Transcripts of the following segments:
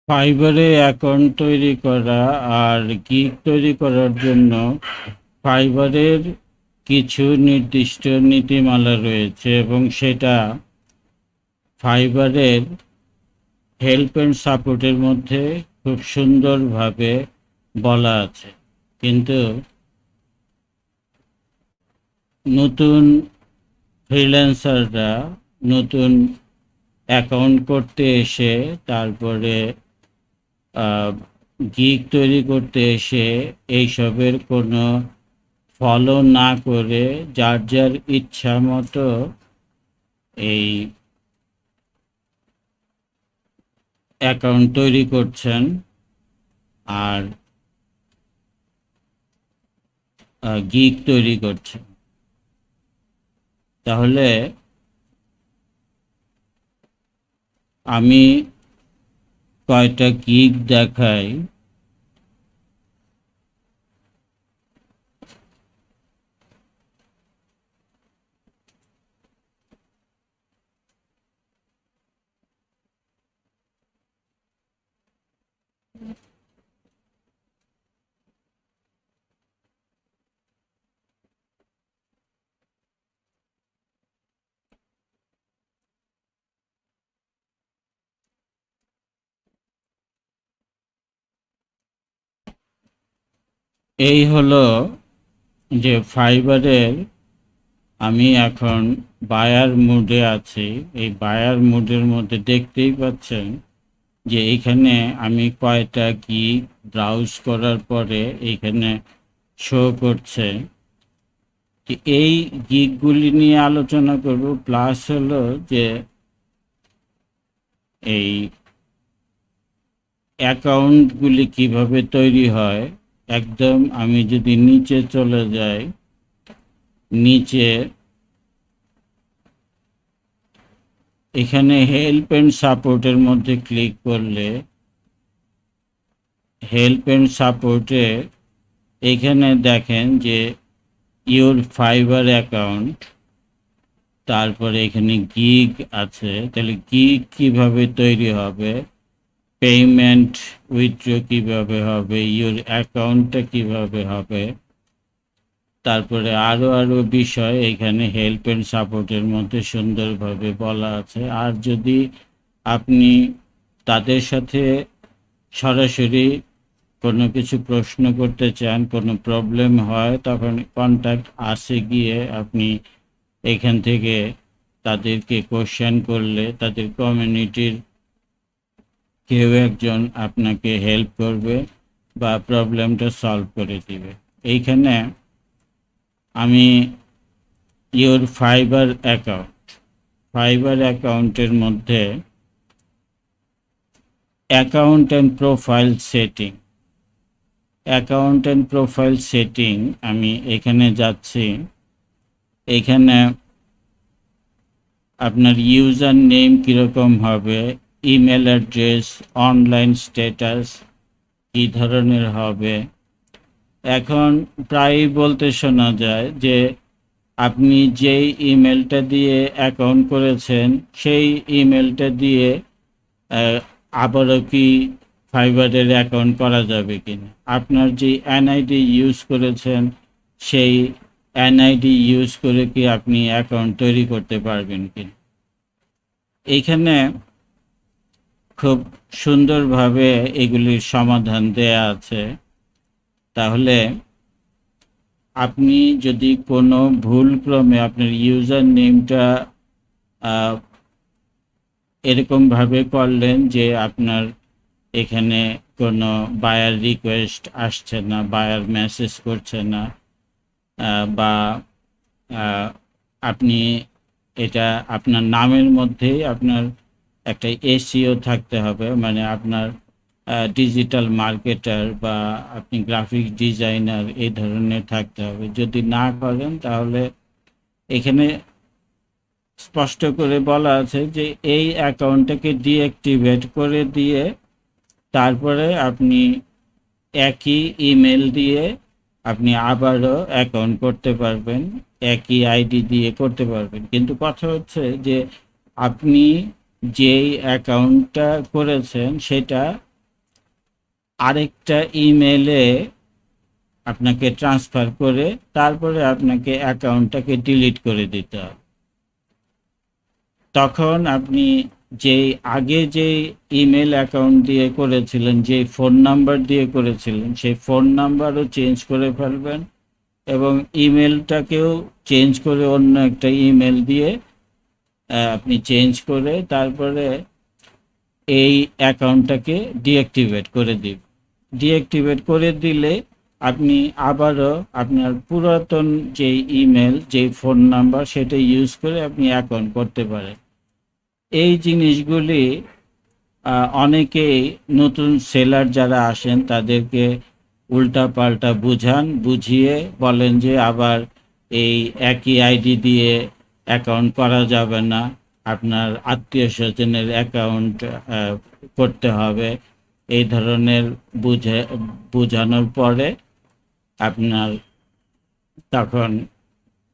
ফাইবারে অ্যাকাউন্ট তৈরি করা আর গিগ তৈরি করার জন্য ফাইবারের কিছু নির্দিষ্ট নীতিমালা রয়েছে এবং সেটা ফাইবারের হেল্প অ্যান্ড সাপোর্টের মধ্যে খুব সুন্দরভাবে বলা আছে। কিন্তু নতুন ফ্রিল্যান্সাররা নতুন অ্যাকাউন্ট করতে এসে তারপরে গিগ তৈরি করতে এসে এইসবের কোনো ফলো না করে যার যার ইচ্ছা মতো এই অ্যাকাউন্ট তৈরি করছেন আর গিগ তৈরি করছেন। তাহলে আমি কয়টা গিগ দেখাই। এই হলো যে ফাইবারের আমি এখন বায়ার মুডে আছি। এই বায়ার মুডের মধ্যে দেখতেই পাচ্ছেন যে এখানে আমি কয়টা গিগ ব্রাউজ করার পরে এখানে শো করছে। এই গিগগুলি নিয়ে আলোচনা করব, প্লাস হলো যে এই অ্যাকাউন্টগুলি কিভাবে তৈরি হয়। একদম আমি যদি নিচে চলে যাই, নিচে এখানে হেল্প অ্যান্ড সাপোর্টের মধ্যে ক্লিক করলে হেল্প অ্যান্ড সাপোর্টে এখানে দেখেন যে ইওর ফাইবার অ্যাকাউন্ট, তারপরে এখানে গিগ আছে। তাহলে গিগ কিভাবে তৈরি হবে, পেমেন্ট উইথড্র কিভাবে হবে, ইওর অ্যাকাউন্টটা কিভাবে হবে, তারপরে আরও বিষয় এখানে হেল্প অ্যান্ড সাপোর্টের মধ্যে সুন্দরভাবে বলা আছে। আর যদি আপনি তাদের সাথে সরাসরি কোনো কিছু প্রশ্ন করতে চান, কোনো প্রবলেম হয়, তখন কন্ট্যাক্ট আসে গিয়ে আপনি এখান থেকে তাদেরকে কোশ্চেন করলে তাদের কমিউনিটির কেউ একজন আপনাকে হেল্প করবে বা প্রবলেমটা সলভ করে দিবে। এইখানে আমি ইওর ফাইবার অ্যাকাউন্টের মধ্যে অ্যাকাউন্ট অ্যান্ড প্রোফাইল সেটিং আমি এখানে যাচ্ছি। এখানে আপনার ইউজার নেম কীরকম হবে, ইমেল অ্যাড্রেস, অনলাইন স্ট্যাটাস কী ধরনের হবে। এখন প্রায়ই বলতে শোনা যায় যে আপনি যেই ইমেলটা দিয়ে অ্যাকাউন্ট করেছেন সেই ইমেলটা দিয়ে আবারও কি ফাইবারের অ্যাকাউন্ট করা যাবে কিনা, আপনার যে এনআইডি ইউজ করেছেন সেই এনআইডি ইউজ করে কি আপনি অ্যাকাউন্ট তৈরি করতে পারবেন কিনা। এইখানে খুব সুন্দরভাবে এগুলির সমাধান দেয়া আছে। তাহলে আপনি যদি কোনো ভুলক্রমে আপনার ইউজার নেমটা এরকমভাবে করলেন যে আপনার এখানে কোনো বায়ার রিকোয়েস্ট আসছে না, বায়ার মেসেজ করছে না, বা আপনি এটা আপনার নামের মধ্যেই আপনার একটা এসইও থাকতে হবে, মানে আপনার ডিজিটাল মার্কেটার বা আপনি গ্রাফিক ডিজাইনার এই ধরনের থাকতে হবে। যদি না করেন তাহলে এখানে স্পষ্ট করে বলা আছে যে এই অ্যাকাউন্টটাকে ডিঅ্যাক্টিভেট করে দিয়ে তারপরে আপনি একই ইমেল দিয়ে আপনি আবারও অ্যাকাউন্ট করতে পারবেন, একই আইডি দিয়ে করতে পারবেন। কিন্তু কথা হচ্ছে যে আপনি যেই অ্যাকাউন্টটা করেছেন সেটা আরেকটা ইমেলে আপনাকে ট্রান্সফার করে তারপরে আপনাকে অ্যাকাউন্টটাকে ডিলিট করে দিতে হবে। তখন আপনি যে আগে যে ইমেল অ্যাকাউন্ট দিয়ে করেছিলেন, যে ফোন নাম্বার দিয়ে করেছিলেন, সেই ফোন নাম্বারও চেঞ্জ করে ফেলবেন এবং ইমেলটাকেও চেঞ্জ করে অন্য একটা ইমেল দিয়ে আপনি চেঞ্জ করে তারপরে এই অ্যাকাউন্টটাকে ডিঅ্যাক্টিভেট করে দিন। ডিঅ্যাক্টিভেট করে দিলে আপনি আবারও আপনার পুরাতন যে ইমেল, যে ফোন নাম্বার, সেটা ইউজ করে আপনি অ্যাকাউন্ট করতে পারেন। এই জিনিসগুলি অনেকেই নতুন সেলার যারা আসেন তাদেরকে উল্টা পাল্টা বুঝিয়ে বলেন যে আবার এই একই আইডি দিয়ে অ্যাকাউন্ট করা যাবে না, আপনার আত্মীয় স্বজনের অ্যাকাউন্ট করতে হবে। এই ধরনের বোঝানোর পরে আপনার তখন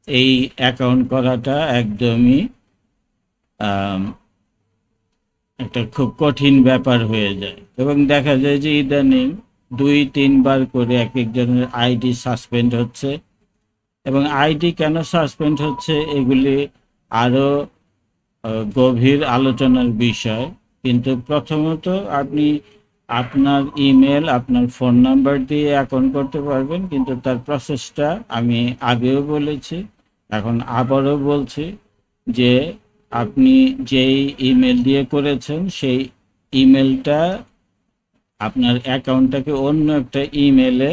এই অ্যাকাউন্ট করাটা একদমই একটা খুব কঠিন ব্যাপার হয়ে যায় এবং দেখা যায় যে ইদানিং 2-3 বার করে এক একজনের আইডি সাসপেন্ড হচ্ছে। এবং আইডি কেন সাসপেন্ড হচ্ছে এগুলি আরও গভীর আলোচনার বিষয়। কিন্তু প্রথমত আপনি আপনার ইমেল, আপনার ফোন নাম্বার দিয়ে অ্যাকাউন্ট করতে পারবেন, কিন্তু তার প্রসেসটা আমি আগেও বলেছি, এখন আবারও বলছি যে আপনি যেই ইমেল দিয়ে করেছেন সেই ইমেলটা আপনার অ্যাকাউন্টটাকে অন্য একটা ইমেলে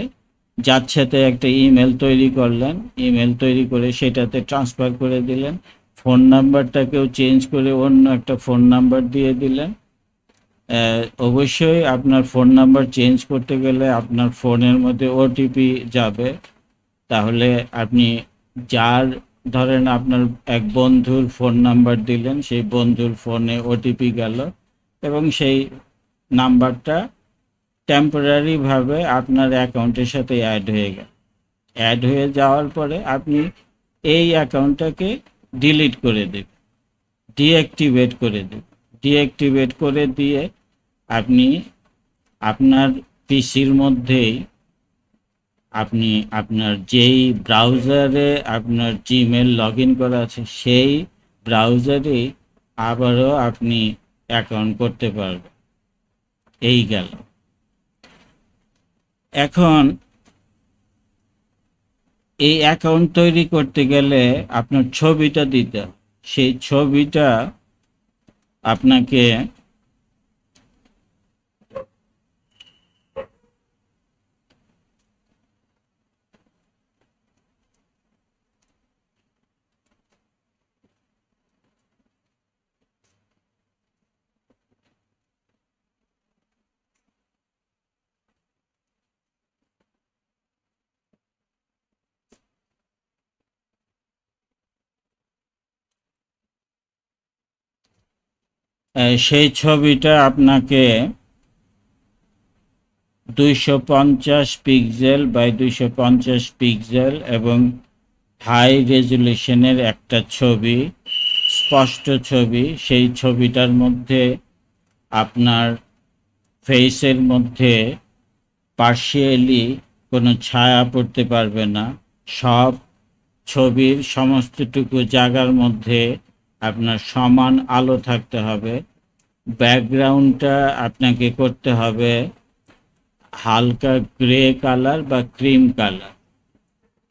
যাচ্ছেতে একটা ইমেল তৈরি করলেন, ইমেল তৈরি করে সেটাতে ট্রান্সফার করে দিলেন, ফোন নাম্বারটাকেও চেঞ্জ করে অন্য একটা ফোন নাম্বার দিয়ে দিলেন। অবশ্যই আপনার ফোন নাম্বার চেঞ্জ করতে গেলে আপনার ফোনের মধ্যে ওটিপি যাবে। তাহলে আপনি যার ধরেন আপনার এক বন্ধুর ফোন নাম্বার দিলেন, সেই বন্ধুর ফোনে ওটিপি গেল এবং সেই নাম্বারটা টেম্পোরারিভাবে আপনার অ্যাকাউন্টের সাথে অ্যাড হয়ে গেল। অ্যাড হয়ে যাওয়ার পরে আপনি এই অ্যাকাউন্টটাকে ডিলিট করে দেবেন, ডিঅ্যাক্টিভেট করে দেবেন। ডিঅ্যাক্টিভেট করে দিয়ে আপনি আপনার পিসির মধ্যেই আপনি আপনার যেই ব্রাউজারে আপনার জিমেল লগ ইন করা আছে সেই ব্রাউজারে আবারও আপনি অ্যাকাউন্ট করতে পারবেন। এই গেল। এখন এই অ্যাকাউন্ট তৈরি করতে গেলে আপনার ছবিটা দিতে হবে। সেই ছবিটা আপনাকে সেই ছবিটা আপনাকে 250 পিক্সেল বাই 250 পিক্সেল এবং হাই রেজুলেশনের একটা ছবি, স্পষ্ট ছবি। সেই ছবিটার মধ্যে আপনার ফেসের মধ্যে পার্শিয়ালি কোনো ছায়া পড়তে পারবে না। সব ছবির সমস্তটুকু জায়গার মধ্যে আপনার সমান আলো থাকতে হবে। ব্যাকগ্রাউন্ডটা আপনাকে করতে হবে হালকা গ্রে কালার বা ক্রিম কালার।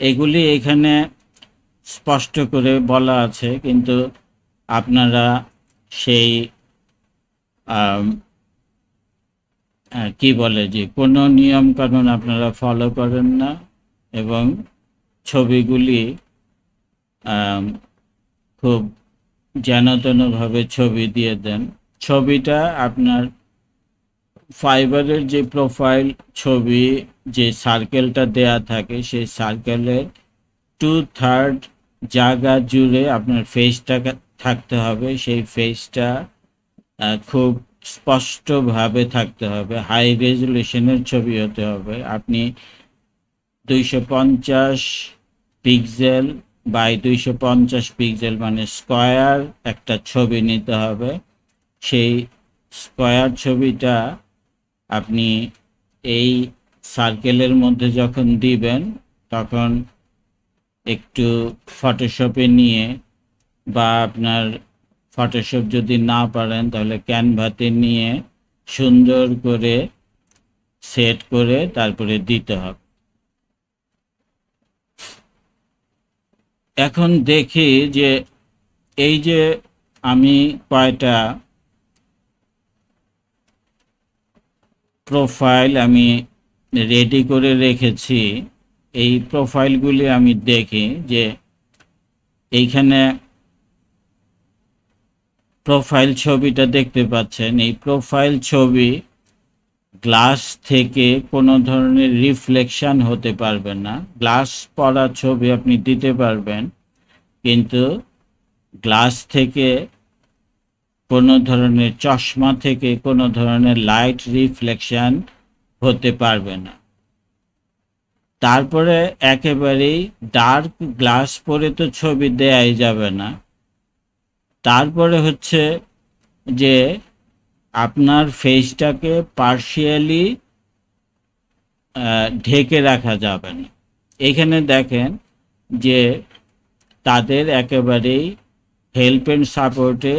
এগুলি এখানে স্পষ্ট করে বলা আছে, কিন্তু আপনারা সেই কি বলে যে কোনো নিয়ম কানুন আপনারা ফলো করেন না এবং ছবিগুলি খুব যেনতেনভাবে ছবি দিয়ে দেন। ছবিটা আপনার ফাইবারের যে প্রোফাইল ছবি, যে সার্কেলটা দেয়া থাকে, সেই সার্কেলের 2/3 জায়গা জুড়ে আপনার ফেসটা থাকতে হবে। সেই ফেসটা খুব স্পষ্টভাবে থাকতে হবে, হাই রেজুলেশনের ছবি হতে হবে। আপনি 250 পিক্সেল বাই 250 পিক্সেল মানে স্কয়ার একটা ছবি নিতে হবে। সেই স্কয়ার ছবিটা আপনি এই সার্কেলের মধ্যে যখন দিবেন তখন একটু ফটোশপে নিয়ে বা আপনার ফটোশপ যদি না পারেন তাহলে ক্যানভাতে নিয়ে সুন্দর করে সেট করে তারপরে দিতে হবে। এখন দেখি যে এই যে আমি কয়টা প্রোফাইল আমি রেডি করে রেখেছি, এই প্রোফাইলগুলি আমি দেখি যে এইখানে প্রোফাইল ছবিটা দেখতে পাচ্ছেন। এই প্রোফাইল ছবি গ্লাস থেকে কোনো ধরনের রিফ্লেকশন হতে পারবে না। গ্লাস পড়া ছবি আপনি দিতে পারবেন, কিন্তু গ্লাস থেকে কোনো ধরনের চশমা থেকে কোনো ধরনের লাইট রিফ্লেকশন হতে পারবে না। তারপরে একেবারেই ডার্ক গ্লাস পরে তো ছবি দেয়াই যাবে না। তারপরে হচ্ছে যে আপনার ফেসটাকে পার্শিয়ালি ঢেকে রাখা যাবে না। এখানে দেখেন যে তাদের একেবারেই হেল্প অ্যান্ড সাপোর্টে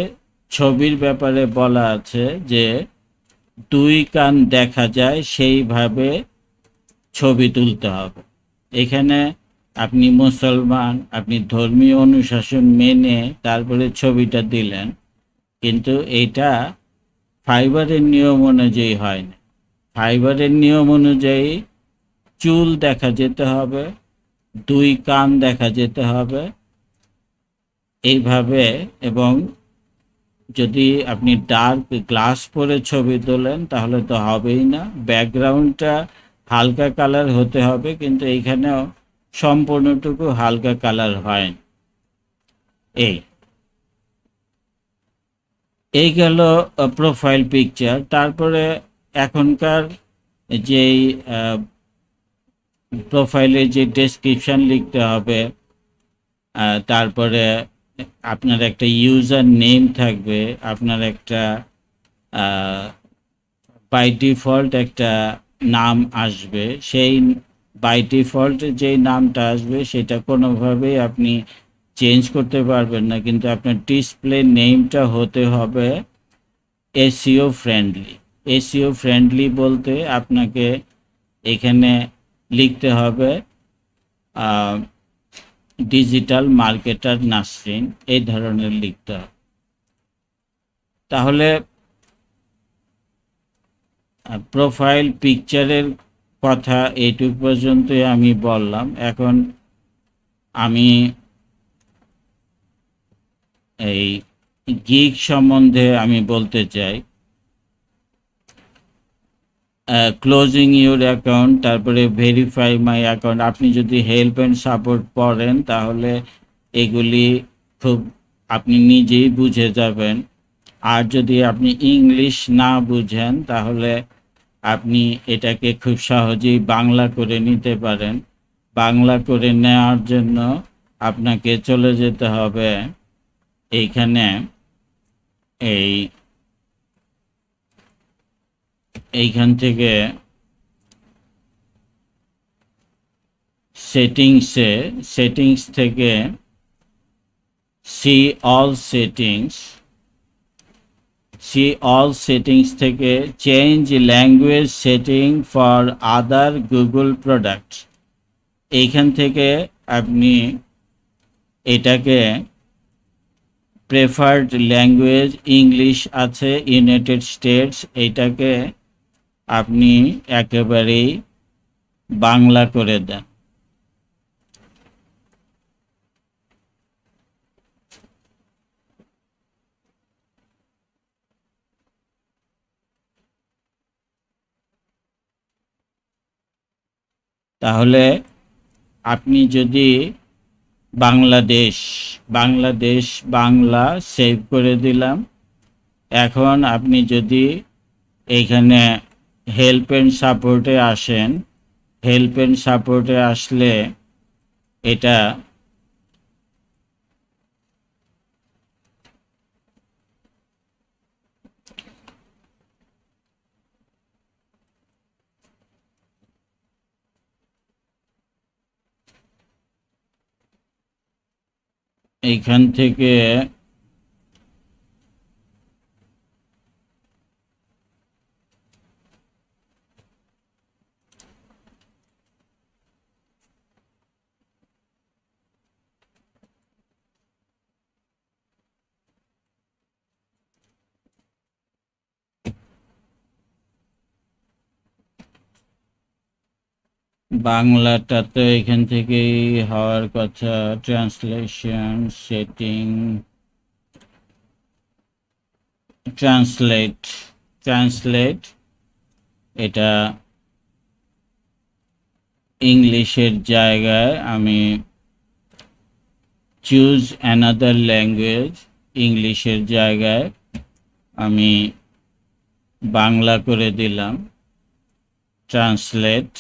ছবির ব্যাপারে বলা আছে যে 2 কান দেখা যায় সেইভাবে ছবি তুলতে হবে। এখানে আপনি মুসলমান, আপনি ধর্মীয় অনুশাসন মেনে তারপরে ছবিটা দিলেন, কিন্তু এটা ফাইবারের নিয়ম অনুযায়ী হয় না। ফাইবারের নিয়ম অনুযায়ী চুল দেখা যেতে হবে, 2 কান দেখা যেতে হবে এইভাবে। এবং যদি আপনি ডার্ক গ্লাস পরে ছবি তোলেন তাহলে তো হবেই না। ব্যাকগ্রাউন্ডটা হালকা কালার হতে হবে, কিন্তু এইখানেও সম্পূর্ণটুকু হালকা কালার হয় না। এই গেল প্রোফাইল পিকচার। তারপরে এখনকার যেই প্রোফাইলে যে ডেসক্রিপশন লিখতে হবে, তারপরে আপনার একটা ইউজার নেম থাকবে, আপনার একটা বাই ডিফল্ট একটা নাম আসবে। সেই বাই ডিফল্ট যেই নামটা আসবে সেটা কোনোভাবেই আপনি চেঞ্জ করতে পারবেন না, কিন্তু আপনার ডিসপ্লে নেমটা হতে হবে এসইও ফ্রেন্ডলি। এসইও ফ্রেন্ডলি বলতে আপনাকে এখানে লিখতে হবে ডিজিটাল মার্কেটার নাসরিন, এই ধরনের লিখতে হবে। তাহলে প্রোফাইল পিকচারের কথা এইটুক পর্যন্তই আমি বললাম। এখন আমি এই গিগ সম্বন্ধে আমি বলতে চাই। ক্লোজিং ইউর অ্যাকাউন্ট, তারপরে ভেরিফাই মাই অ্যাকাউন্ট। আপনি যদি হেল্প অ্যান্ড সাপোর্ট পড়েন তাহলে এগুলি খুব আপনি নিজেই বুঝে যাবেন। আর যদি আপনি ইংলিশ না বুঝেন তাহলে আপনি এটাকে খুব সহজেই বাংলা করে নিতে পারেন। বাংলা করে নেওয়ার জন্য আপনাকে চলে যেতে হবে এইখানে এইখান থেকে সেটিংস থেকে সি অল সেটিংস থেকে change language setting for other Google product. এইখান থেকে আপনি এটাকে প্রেফার্ড ল্যাঙ্গুয়েজ ইংলিশ আছে, ইউনাইটেড স্টেটস, এইটাকে আপনি একেবারেই বাংলা করে দেন। তাহলে আপনি যদি বাংলাদেশ বাংলা সেভ করে দিলাম। এখন আপনি যদি এইখানে হেল্প অ্যান্ড সাপোর্টে আসেন, হেল্প অ্যান্ড সাপোর্টে আসলে এটা এইখান থেকে বাংলাটা তো এখান থেকেই হওয়ার কথা। ট্রান্সলেশন, সেটিং, ট্রান্সলেট, এটা ইংলিশের জায়গায় আমি চুজ অ্যানাদার ল্যাঙ্গুয়েজ, ইংলিশের জায়গায় আমি বাংলা করে দিলাম, ট্রান্সলেট।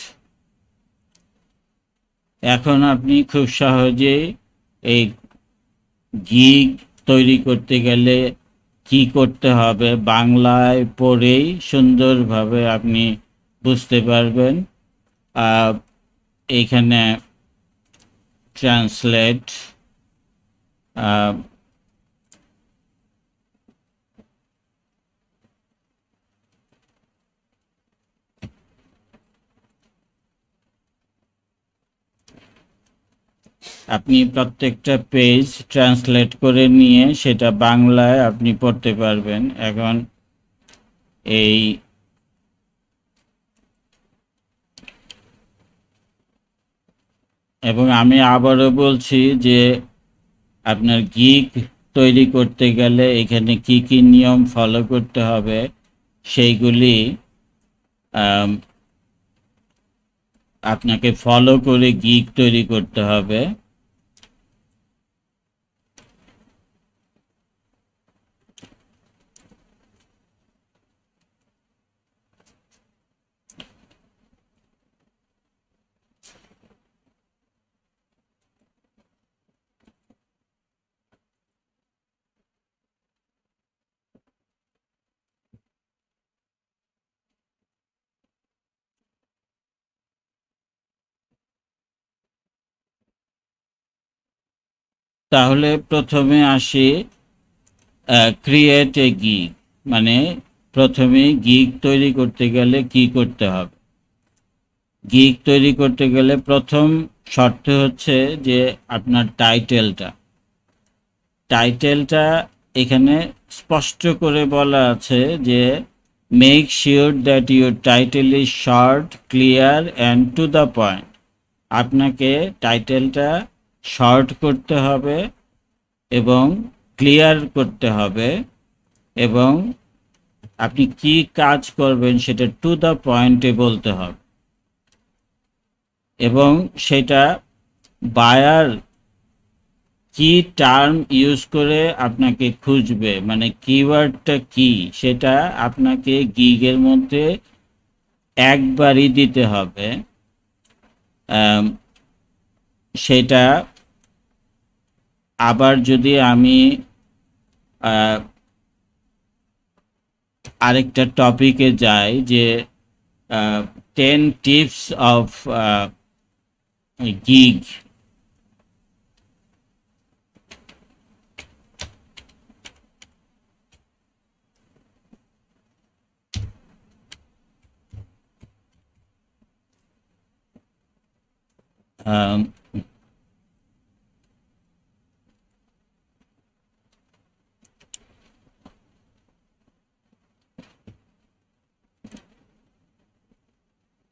এখন আপনি খুব সহজেই এই গিগ তৈরি করতে গেলে কি করতে হবে বাংলায় পড়েই সুন্দরভাবে আপনি বুঝতে পারবেন। এইখানে ট্রান্সলেট, আপনি প্রত্যেকটা পেজ ট্রান্সলেট করে নিয়ে সেটা বাংলায় আপনি পড়তে পারবেন। এখন এই এবং আমি আবারও বলছি যে আপনার গিগ তৈরি করতে গেলে এখানে কি কি নিয়ম ফলো করতে হবে সেইগুলি আপনাকে ফলো করে গিগ তৈরি করতে হবে। তাহলে প্রথমে আসি ক্রিয়েট এ গিগ, মানে প্রথমে গিগ তৈরি করতে গেলে কি করতে হবে। গিগ তৈরি করতে গেলে প্রথম শর্ত হচ্ছে যে আপনার টাইটেলটা এখানে স্পষ্ট করে বলা আছে যে make sure that your title is short, clear and to the point. আপনাকে টাইটেলটা শর্ট করতে হবে এবং ক্লিয়ার করতে হবে, এবং আপনি কি কাজ করবেন সেটা টু দ্য পয়েন্টে বলতে হবে, এবং সেটা বায়ার কি টার্ম ইউজ করে আপনাকে খুঁজবে, মানে কিওয়ার্ডটা কি সেটা আপনাকে গিগের মধ্যে একবারই দিতে হবে। সেটা আবার যদি আমি আরেকটা টপিকে যাই যে 10 tips of gig,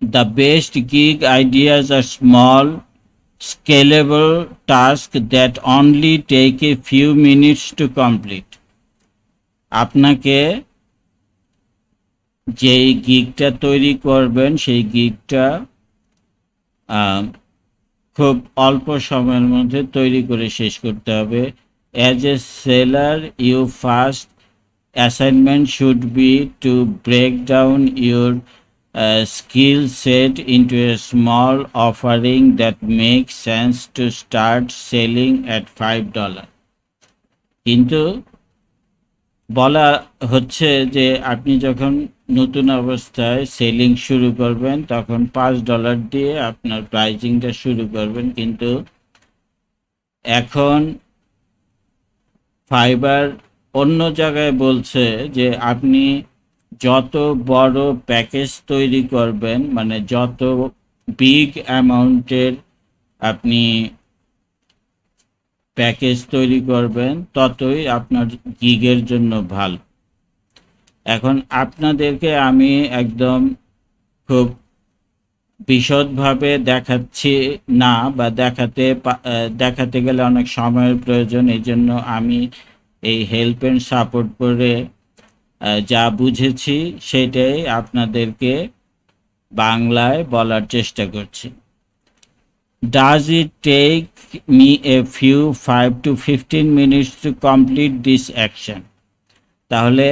the best gig ideas are small, scalable tasks that only take a few minutes to complete. আপনাকে যেই গিগটা তৈরি করবেন সেই গিগটা খুব অল্প সময়ের মধ্যে তৈরি করে শেষ করতে হবে। As a seller, you first assignment should be to break down your skill set into a small offering that makes sense to start selling at $5. কিন্তু বলা হচ্ছে যে আপনি যখন নতুন অবস্থায় সেলিং শুরু করবেন তখন $5 দিয়ে আপনার প্রাইজিংটা শুরু করবেন, কিন্তু এখন ফাইবার অন্য জায়গায় বলছে যে আপনি যত বড় প্যাকেজ তৈরি করবেন, মানে যত বিগ অ্যামাউন্টের আপনি প্যাকেজ তৈরি করবেন, ততই আপনার গিগের জন্য ভালো। এখন আপনাদেরকে আমি একদম খুব বিশদভাবে দেখাচ্ছি না, বা দেখাতে গেলে অনেক সময়ের প্রয়োজন। এই জন্য আমি এই হেল্প অ্যান্ড সাপোর্ট করে যা বুঝেছি সেটাই আপনাদেরকে বাংলায় বলার চেষ্টা করছি। Does it take me a few 5 to 15 minutes to complete this action? তাহলে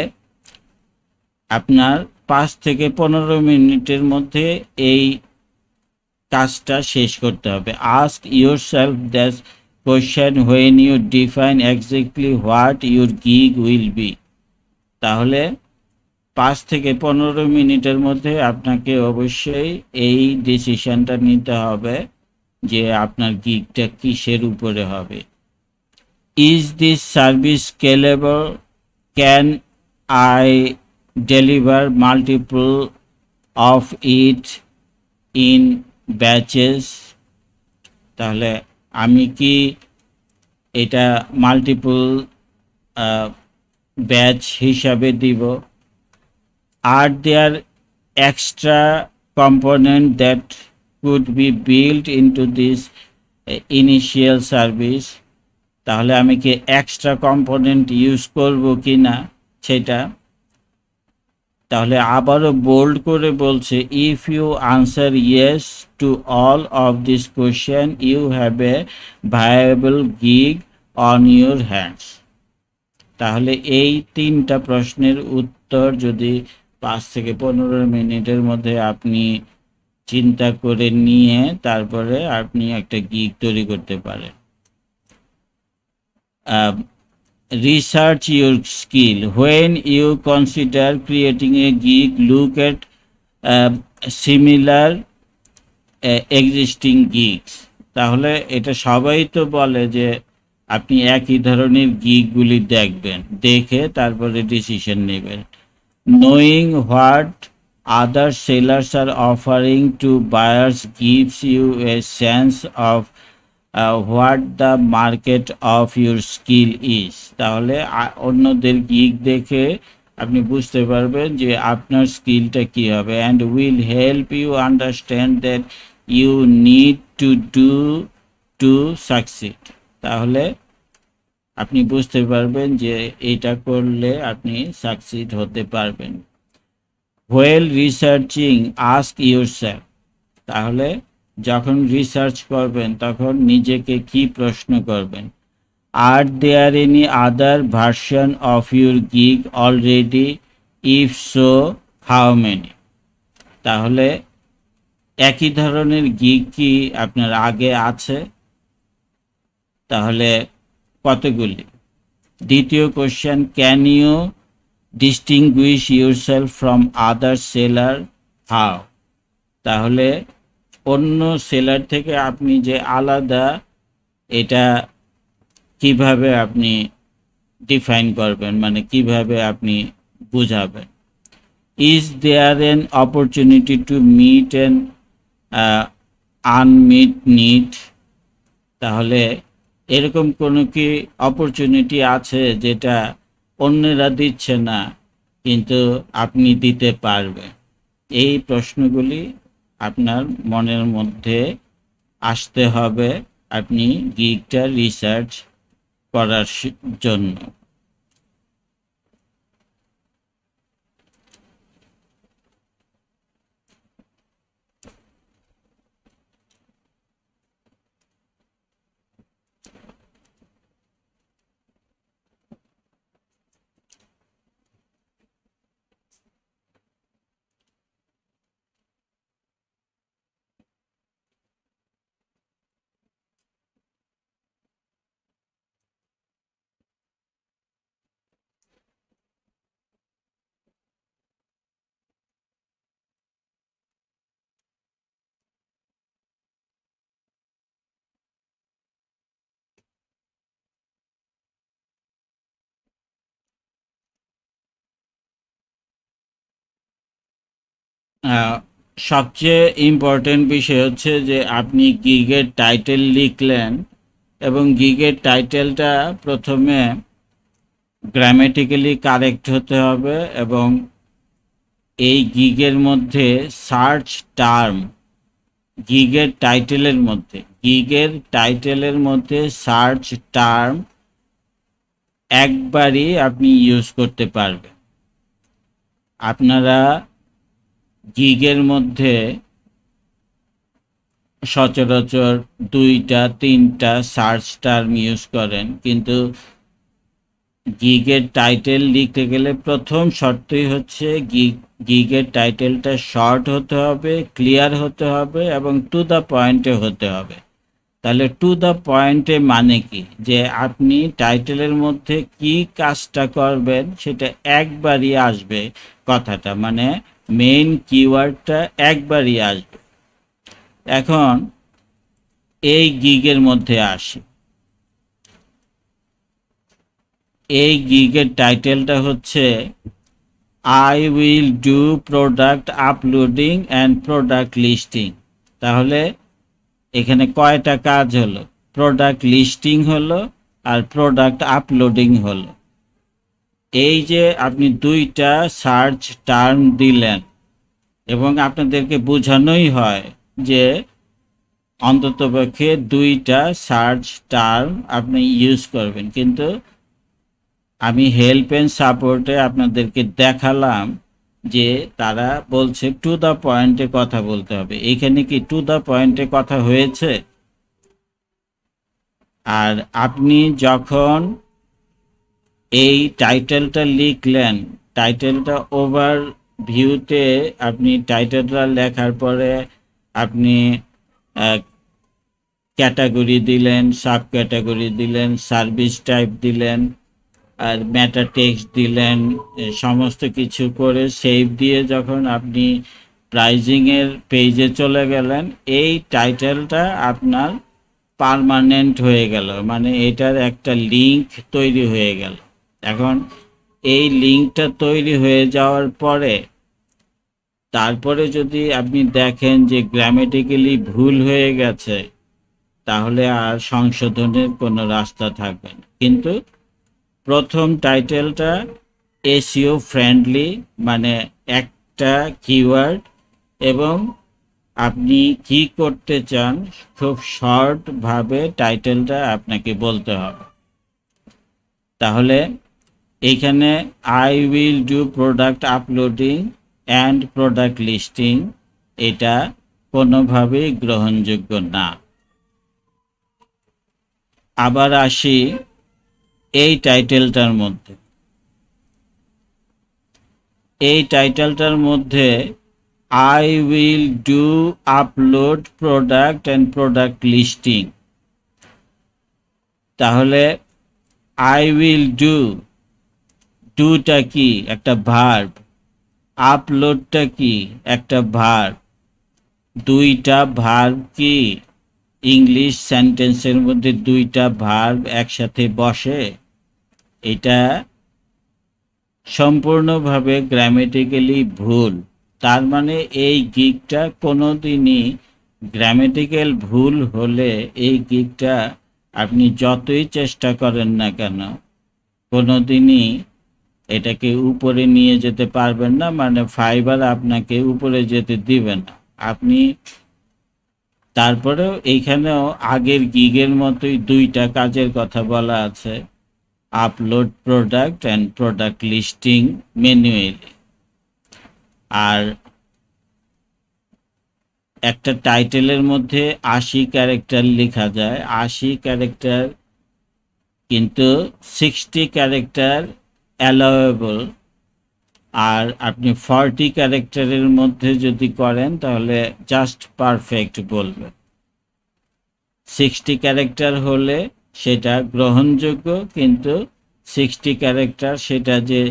আপনার 5 থেকে 15 মিনিটের মধ্যে এই কাজটা শেষ করতে হবে। Ask yourself that question when you define exactly what your gig will be. তাহলে 5 থেকে 15 মিনিটের মধ্যে আপনাকে অবশ্যই এই ডিসিশনটা নিতে হবে যে আপনার গিগটা কিসের উপরে হবে। Is this service scalable? Can I deliver multiple of it in batches? তাহলে আমি কি এটা মাল্টিপল ব্যাচ হিসাবে দিব? Are there extra component that could be built into this initial service? তাহলে আমি কি এক্সট্রা কম্পোনেন্ট ইউজ করব কি না সেটা। তাহলে আবারও বোল্ড করে বলছে, if you answer yes to all of this question you have a viable gig on your hands. তাহলে এই 3টা প্রশ্নের উত্তর যদি 5 থেকে 15 মিনিটের মধ্যে আপনি চিন্তা করে নিয়ে তারপরে আপনি একটা গিগ তৈরি করতে পারেন। Research your skill. When you consider creating a gig, look at similar existing gigs. তাহলে এটা সবাই তো বলে যে আপনি একই ধরনের গিগগুলি দেখবেন, দেখে তারপরে ডিসিশন নেবেন। Knowing what other sellers are offering to buyers gives you a sense of what the market of your skill is. তাহলে অন্যদের গিগ দেখে আপনি বুঝতে পারবেন যে আপনার স্কিলটা কী হবে, and will help you understand that you need to do to succeed. তাহলে আপনি বুঝতে পারবেন যে এটা করলে আপনি সাকসিড হতে পারবেন। While researching ask yourself. তাহলে যখন রিসার্চ করবেন তখন নিজেকে কি প্রশ্ন করবেন, are there any other version of your gig already? If so how many? তাহলে একই ধরনের গিগ কি আপনার আগে আছে? তাহলে কতগুলি? দ্বিতীয় question, can you distinguish yourself from other seller? How? তাহলে অন্য সেলার থেকে আপনি যে আলাদা, এটা কিভাবে আপনি ডিফাইন করবেন, মানে কিভাবে আপনি বুঝাবেন। Is there an opportunity to meet an unmet need? তাহলে এরকম কোনো কি অপরচুনিটি আছে যেটা অন্যরা দিচ্ছে না কিন্তু আপনি দিতে পারবেন? এই প্রশ্নগুলি আপনার মনের মধ্যে আসতে হবে আপনি গিগটা রিসার্চ করার জন্য। আহ, সবচেয়ে ইম্পর্টেন্ট বিষয় হচ্ছে যে আপনি গিগের টাইটেল লিখলেন এবং গিগের টাইটেলটা প্রথমে গ্রামেটিক্যালি কারেক্ট হতে হবে এবং এই গিগের মধ্যে সার্চ টার্ম গিগের টাইটেলের মধ্যে সার্চ টার্ম একবারই আপনি ইউজ করতে পারবেন। আপনারা গিগের মধ্যে সচরাচর 2-3টা সার্চ টার্ম ইউজ করেন, কিন্তু গিগের টাইটেল লিখতে গেলে প্রথম শর্তই হচ্ছে গিগের টাইটেলটা শর্ট হতে হবে, ক্লিয়ার হতে হবে এবং টু দ্য পয়েন্টে হতে হবে। তাহলে টু দ্য পয়েন্টে মানে কি, যে আপনি টাইটেলের মধ্যে কি কাজটা করবেন সেটা একবারই আসবে, কথাটা মানে মেইন কিওয়ার্ডটা একবারই আসবে। এখন এই গিগের মধ্যে আসি। এই গিগের টাইটেলটা হচ্ছে I will do product uploading and product listing. তাহলে এখানে কয়টা কাজ হলো? প্রোডাক্ট লিস্টিং হলো আর প্রোডাক্ট আপলোডিং হলো। এই যে আপনি 2টা সার্চ টার্ম দিলেন এবং আপনাদেরকে বোঝানোই হয় যে অন্ততপক্ষে 2টা সার্চ টার্ম আপনি ইউজ করবেন, কিন্তু আমি হেল্প এন্ড সাপোর্টে আপনাদেরকে দেখালাম যে তারা বলছে টু দ্য পয়েন্টে কথা বলতে হবে। এখানে কি টু দ্য পয়েন্টে কথা হয়েছে? আর আপনি যখন এই টাইটেলটা লিখলেন, টাইটেলটা ওভার ভিউতে আপনি টাইটেলটা লেখার পরে আপনি ক্যাটাগরি দিলেন, সাব ক্যাটাগরি দিলেন, সার্ভিস টাইপ দিলেন আর মেটা টেক্সট দিলেন, সমস্ত কিছু করে সেভ দিয়ে যখন আপনি প্রাইজিংয়ের পেজে চলে গেলেন, এই টাইটেলটা আপনার পার্মানেন্ট হয়ে গেল, মানে এটার একটা লিঙ্ক তৈরি হয়ে গেল। এখন এই লিঙ্কটা তৈরি হয়ে যাওয়ার পরে তারপরে যদি আপনি দেখেন যে গ্রামেটিক্যালি ভুল হয়ে গেছে, তাহলে আর সংশোধনের কোনো রাস্তা থাকবে না। কিন্তু প্রথম টাইটেলটা এসইও ফ্রেন্ডলি, মানে একটা কিওয়ার্ড এবং আপনি কি করতে চান খুব শর্টভাবে টাইটেলটা আপনাকে বলতে হবে। তাহলে এইখানে I will do product uploading and product listing, এটা কোনোভাবেই গ্রহণযোগ্য না। আবার আসি এই টাইটেলটার মধ্যে। এই টাইটেলটার মধ্যে I will do upload product and product listing. তাহলে আই উইল ডুটা কি? একটা ভার্ব। আপলোডটা কি? একটা ভার্ব। 2টা ভার্ব কি ইংলিশ সেন্টেন্সের মধ্যে 2টা ভার্ব একসাথে বসে? এটা সম্পূর্ণভাবে গ্রামেটিক্যালি ভুল। তার মানে এই গিগটা কোনোদিনই গ্রামেটিক্যাল ভুল হলে এই গিগটা আপনি যতই চেষ্টা করেন না কেন কোনোদিনই এটাকে উপরে নিয়ে যেতে পারবেন না, মানে ফাইবার আপনাকে উপরে যেতে দিবে না। আপনি তারপরেও এইখানেও আগের গিগের মতোই 2টা কাজের কথা বলা আছে, upload product and product listing manually. আর একটা টাইটেলের মধ্যে 80 ক্যারেক্টার লেখা যায়, 80 ক্যারেক্টার, কিন্তু 60 ক্যারেক্টার অ্যালাউয়েবল। আর আপনি 40 ক্যারেক্টারের মধ্যে যদি করেন তাহলে জাস্ট পারফেক্ট বলবে। 60 ক্যারেক্টার হলে সেটা গ্রহণযোগ্য, কিন্তু 60 ক্যারেক্টার সেটা যে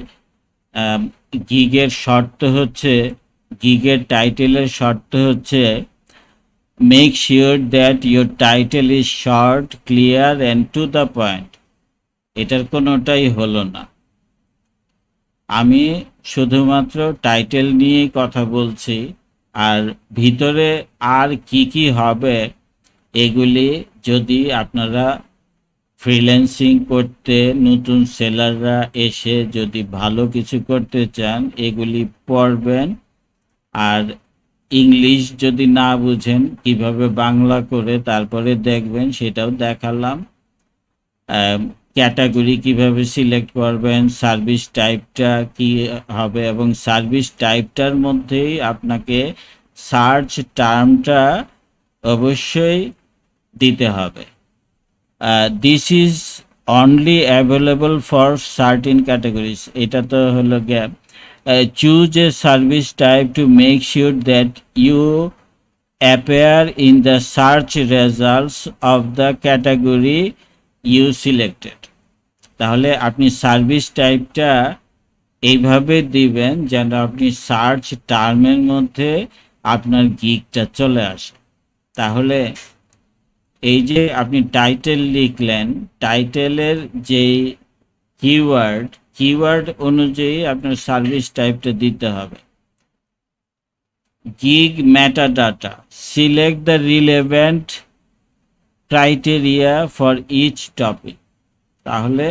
গিগের শর্ত হচ্ছে, গিগের টাইটেলের শর্ত হচ্ছে make sure that your title is short, clear and to the point. এটার কোনোটাই হলো না। আমি শুধুমাত্র টাইটেল নিয়েই কথা বলছি, আর ভিতরে আর কি হবে এগুলি যদি আপনারা ফ্রিল্যান্সিং করতে নতুন সেলাররা এসে যদি ভালো কিছু করতে চান এগুলি পড়বেন। আর ইংলিশ যদি না বুঝেন কিভাবে বাংলা করে তারপরে দেখবেন সেটাও দেখালাম। ক্যাটাগরি কিভাবে সিলেক্ট করবেন, সার্ভিস টাইপটা কি হবে, এবং সার্ভিস টাইপটার মধ্যেই আপনাকে সার্চ টার্মটা অবশ্যই দিতে হবে। This is only available for certain categories. এটা তো হলো gap. Choose a service type to make sure that you appear in the search results of the category you selected। তাহলে আপনি সার্ভিস টাইপটা এইভাবে দিবেন যেন আপনি সার্চ টার্মের মধ্যে আপনার গিগটা চলে আসে। তাহলে এই যে আপনি টাইটেল লিখলেন, টাইটেলের যে কিওয়ার্ড অনুযায়ী আপনার সার্ভিস টাইপটা দিতে হবে। gig metadata, select the relevant criteria for each topic। তাহলে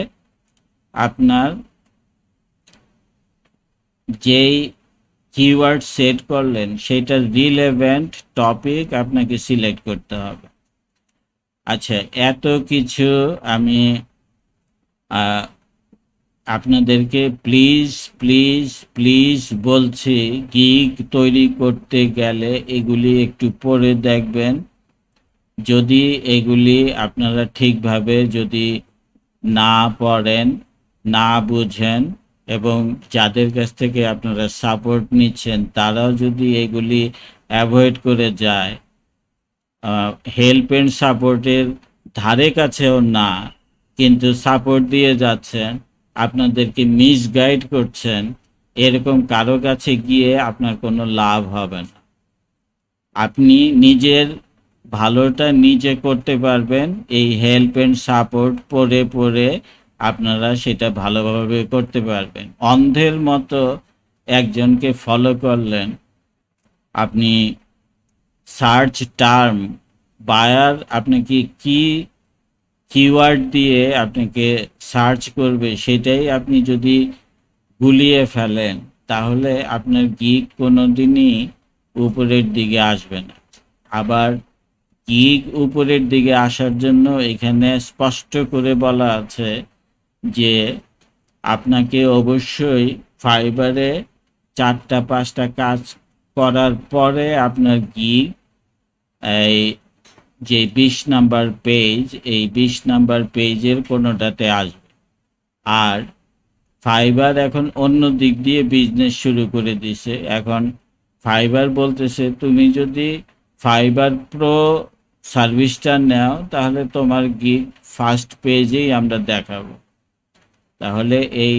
আপনার যেই কিওয়ার্ড সেট করলেন সেটা রিলেভেন্ট টপিক আপনাকে সিলেক্ট করতে হবে। আচ্ছা, এত কিছু আমি আপনাদেরকে প্লিজ বলছি, গিগ তৈরি করতে গেলে এগুলি একটু পড়ে দেখবেন। যদি এগুলি আপনারা ঠিকভাবে যদি না পড়েন, না বুঝেন, এবং যাদের কাছ থেকে আপনারা সাপোর্ট নিচ্ছেন তারাও যদি এগুলি অ্যাভয়েড করে যায়, হেল্প অ্যান্ড সাপোর্টের ধারে কাছেও না, কিন্তু সাপোর্ট দিয়ে যাচ্ছেন, আপনাদেরকে মিসগাইড করছেন, এরকম কারো কাছে গিয়ে আপনার কোনো লাভ হবে না। আপনি নিজের ভালোটা নিজে করতে পারবেন। এই হেল্প অ্যান্ড সাপোর্ট পড়ে আপনারা সেটা ভালোভাবে করতে পারবেন। অন্ধের মতো একজনকে ফলো করলেন, আপনি সার্চ টার্ম বায়ার আপনাকে কি কিওয়ার্ড দিয়ে আপনাকে সার্চ করবে সেটাই আপনি যদি গুলিয়ে ফেলেন তাহলে আপনার গিগ কোনো দিনই উপরের দিকে আসবে না। আবার গিগ উপরের দিকে আসার জন্য এখানে স্পষ্ট করে বলা আছে যে আপনাকে অবশ্যই ফাইবারে 4-5টা কাজ করার পরে আপনার গিগ এই যে 20 নাম্বার পেজ, এই 20 নাম্বার পেজের কোনোটাতে আসবে। আর ফাইবার এখন অন্য দিক দিয়ে বিজনেস শুরু করে দিছে। এখন ফাইবার বলতেছে তুমি যদি ফাইবার প্রো সার্ভিসটা নাও তাহলে তোমার গিগ ফার্স্ট পেজেই আমরা দেখাবো। তাহলে এই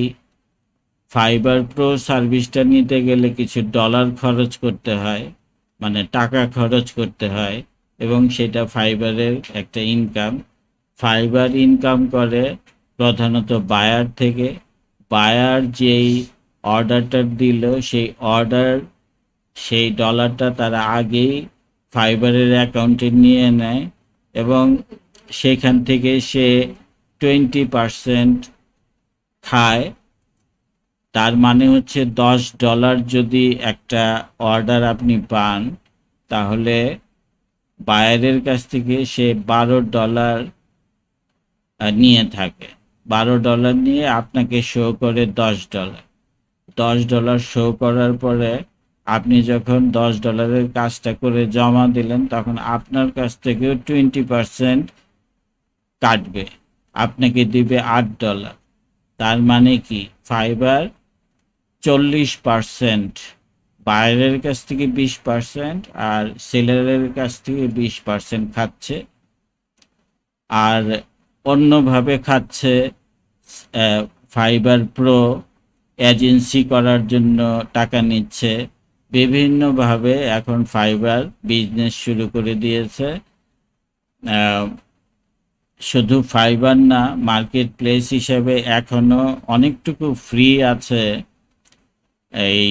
ফাইবার প্রো সার্ভিসটা নিতে গেলে কিছু ডলার খরচ করতে হয়, মানে টাকা খরচ করতে হয়, এবং সেটা ফাইবারের একটা ইনকাম। ফাইবার ইনকাম করে প্রধানত বায়ার থেকে। বায়ার যেই অর্ডারটা দিল সেই ডলারটা তারা আগেই ফাইবারের অ্যাকাউন্টে নিয়ে নেয় এবং সেখান থেকে সে 20% খায়। তার মানে হচ্ছে $10 যদি একটা অর্ডার আপনি পান তাহলে বায়ারের কাছ থেকে সে $12 নিয়ে থাকে। $12 নিয়ে আপনাকে শো করে $10 শো করার পরে আপনি যখন $10 কাজটা করে জমা দিলেন তখন আপনার কাছ থেকেও 20% কাটবে, আপনাকে দিবে $8। তার মানে কি ফাইবার 40% বায়ারের কাছ থেকে 20% আর সেলারের কাছ থেকে 20% খাচ্ছে। আর অন্যভাবে খাচ্ছে ফাইবার প্রো এজেন্সি করার জন্য টাকা নিচ্ছে। বিভিন্নভাবে এখন ফাইবার বিজনেস শুরু করে দিয়েছে। শুধু ফাইবার না, মার্কেট প্লেস হিসেবে এখনো অনেকটুকু ফ্রি আছে এই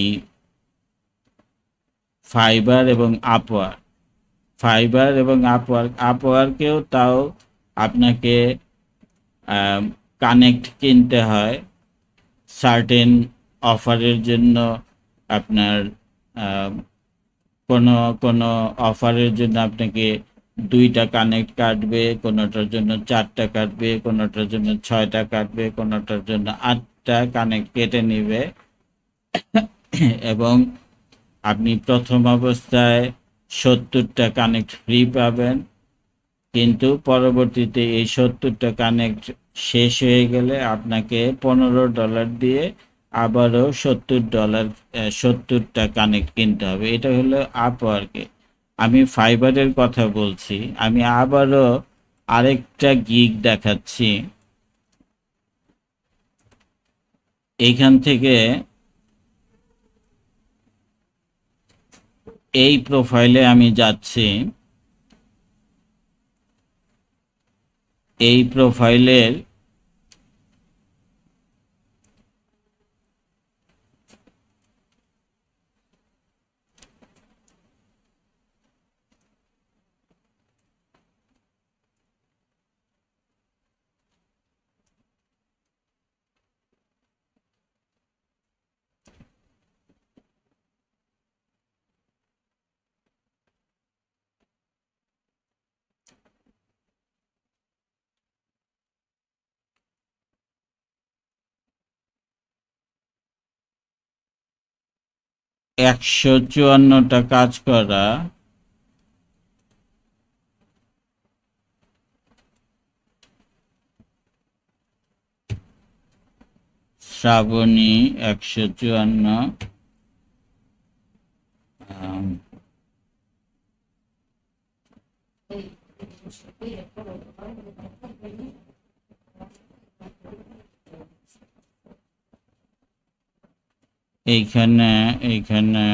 ফাইবার এবং আপওয়ার্ক। ফাইবার এবং আপওয়ার্কেও তাও আপনাকে কানেক্ট কিনতে হয় সার্টেন অফারের জন্য। আপনার কোনো কোনো অফারের জন্য আপনাকে 2টা কানেক্ট কাটবে, কোনোটার জন্য 4টা কাটবে, কোনোটার জন্য 6টা কাটবে, কোনোটার জন্য 8টা কানেক্ট কেটে নেবে। এবং আপনি প্রথম অবস্থায় 70টা কানেক্ট ফ্রি পাবেন, কিন্তু পরবর্তীতে এই 70টা কানেক্ট শেষ হয়ে গেলে আপনাকে $15 দিয়ে আবারও $70টা কানেক্ট কিনতে হবে। এটা হলো আপওয়ার্কে। আমি ফাইবারের কথা বলছি। আমি আবারও আরেকটা গিগ দেখাচ্ছি। এইখান থেকে এই প্রোফাইলে আমি যাচ্ছি। এই প্রোফাইলের $154টা কাজ করা শ্রাবণী 154। এইখানে এইখানে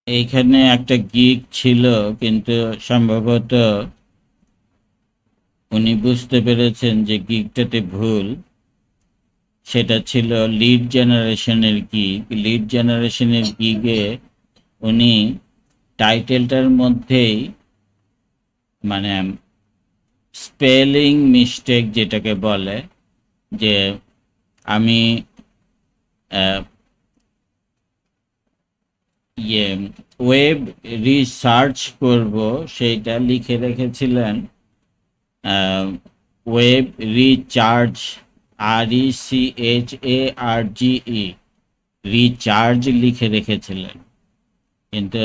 এইখানে একটা গিগ ছিল, কিন্তু সম্ভবত উনি বুঝতে পেরেছেন যে গিগটাতে ভুল। সেটা ছিল লিড জেনারেশনের গিগ। লিড জেনারেশনের গিগে উনি টাইটেলটার মধ্যেই মানে স্পেলিং মিস্টেক যেটাকে বলে, যে আমি ওয়েব রিসার্চ করব সেইটা লিখে রেখেছিলেন ওয়েব রিচার্জ, RECHARGE, রিচার্জ লিখে রেখেছিলেন। কিন্তু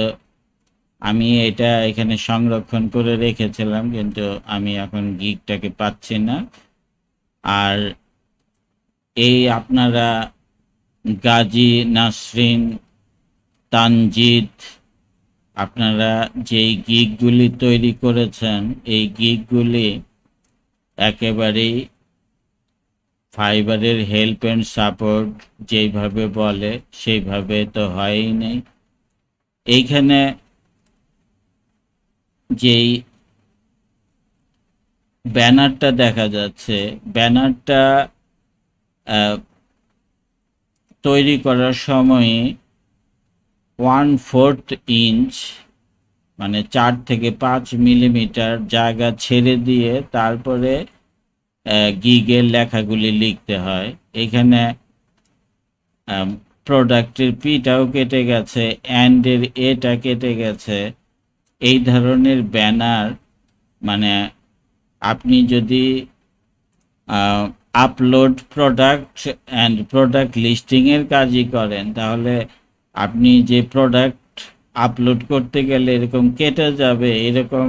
আমি এটা এখানে সংরক্ষণ করে রেখেছিলাম, কিন্তু আমি এখন গিগটাকে পাচ্ছি না। আর এই আপনারা গাজী, নাসরিন, তানজিদ, আপনারা যেই গিগগুলি তৈরি করেছেন, এই গিগগুলি একেবারেই ফাইবারের হেল্প অ্যান্ড সাপোর্ট যেইভাবে বলে সেইভাবে তো হয়ই নেই। এইখানে যেই ব্যানারটা দেখা যাচ্ছে, ব্যানারটা তৈরি করার সময় 1/4 ইঞ্চ মানে 4 থেকে 5 মিলিমিটার জায়গা ছেড়ে দিয়ে তারপরে গিগের লেখাগুলি লিখতে হয়। এখানে প্রোডাক্টের পিটাও কেটে গেছে, অ্যান্ডের এটা কেটে গেছে। এই ধরনের ব্যানার মানে আপনি যদি আপলোড প্রোডাক্ট অ্যান্ড প্রোডাক্ট লিস্টিংয়ের কাজই করেন, তাহলে আপনি যে প্রোডাক্ট আপলোড করতে গেলে এরকম কেটে যাবে, এরকম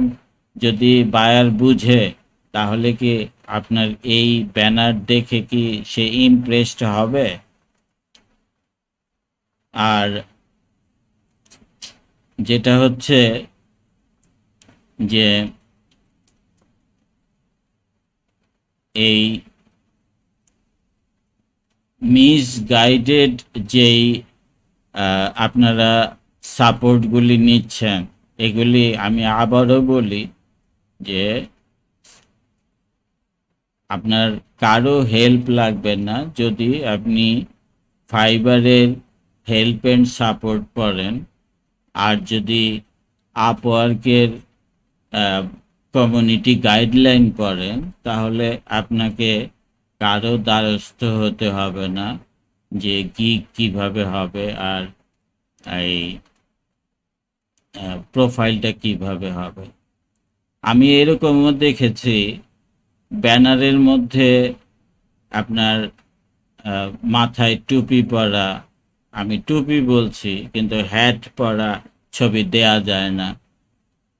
যদি বায়ার বুঝে তাহলে কি আপনার এই ব্যানার দেখে কি সে ইমপ্রেসড হবে? আর যেটা হচ্ছে যে এই মিসগাইডেড যেই আপনারা সাপোর্টগুলি নিচ্ছেন, এগুলি আমি আবারও বলি যে আপনার কারো হেল্প লাগবে না যদি আপনি ফাইবারের হেল্প অ্যান্ড সাপোর্ট করেন। আর যদি আপওয়ার্কের কমিউনিটি গাইডলাইন করেন, তাহলে আপনাকে কারো দ্বারস্থ হতে হবে না যে গিগ কিভাবে হবে আর এই প্রোফাইলটা কিভাবে হবে। আমি এরকমও দেখেছি ব্যানারের মধ্যে আপনার মাথায় টুপি পরা, আমি টুপি বলছি কিন্তু হ্যাট পরা ছবি দেয়া যায় না।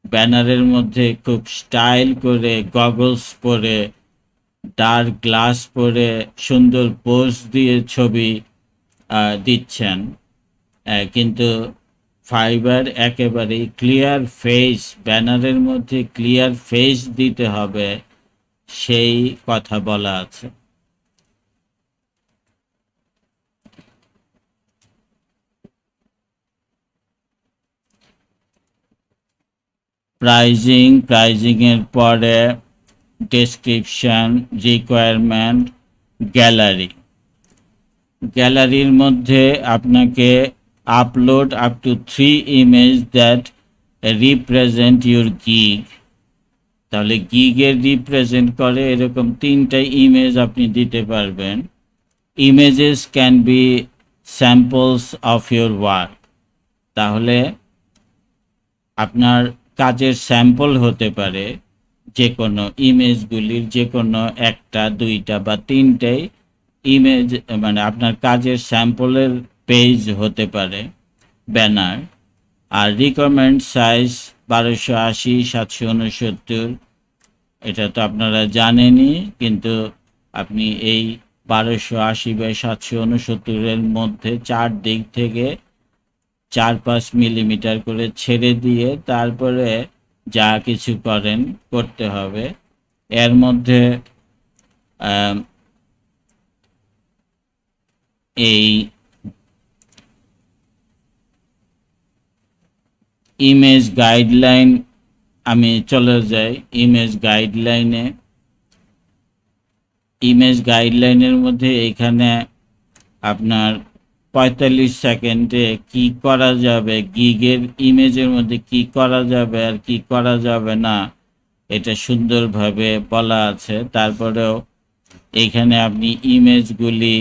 ব্যানারের মধ্যে খুব স্টাইল করে গগলস পরে, ডার্ক গ্লাস পরে, সুন্দর পোজ দিয়ে ছবি দিচ্ছেন, কিন্তু ফাইবার একেবারেই ক্লিয়ার ফেস, ব্যানারের মধ্যে ক্লিয়ার ফেস দিতে হবে সেই কথা বলা আছে। প্রাইজিং এর পরে ডেসক্রিপশন, রিকোয়ারমেন্ট, গ্যালারির মধ্যে আপনাকে upload up to 3 image that represent your gig. তাহলে গিগের রিপ্রেজেন্ট করে এরকম 3টা ইমেজ আপনি দিতে পারবেন। Images can be samples of your work. তাহলে আপনার কাজের স্যাম্পল হতে পারে যে কোনো ইমেজগুলির, যে কোনো 1টা 2টা বা 3টাই ইমেজ, মানে আপনার কাজের স্যাম্পলের পেজ হতে পারে ব্যানার। আর রিকোয়ারমেন্ট সাইজ 1280 769, এটা তো আপনারা জানেনই, কিন্তু আপনি এই 1280 বাই 769 মধ্যে 4 দিক থেকে 4-5 মিলিমিটার করে ছেড়ে দিয়ে তারপরে যা কিছু করেন করতে হবে। এর মধ্যে এই ইমেজ গাইডলাইন, আমি চলে যাই ইমেজ গাইডলাইনের মধ্যে এখানে আপনার 45 সেকেন্ডে কি করা যাবে, গিগের ইমেজের মধ্যে কি করা যাবে আর কি করা যাবে না, এটা সুন্দরভাবে বলা আছে। তারপরেও এখানে আপনি ইমেজগুলি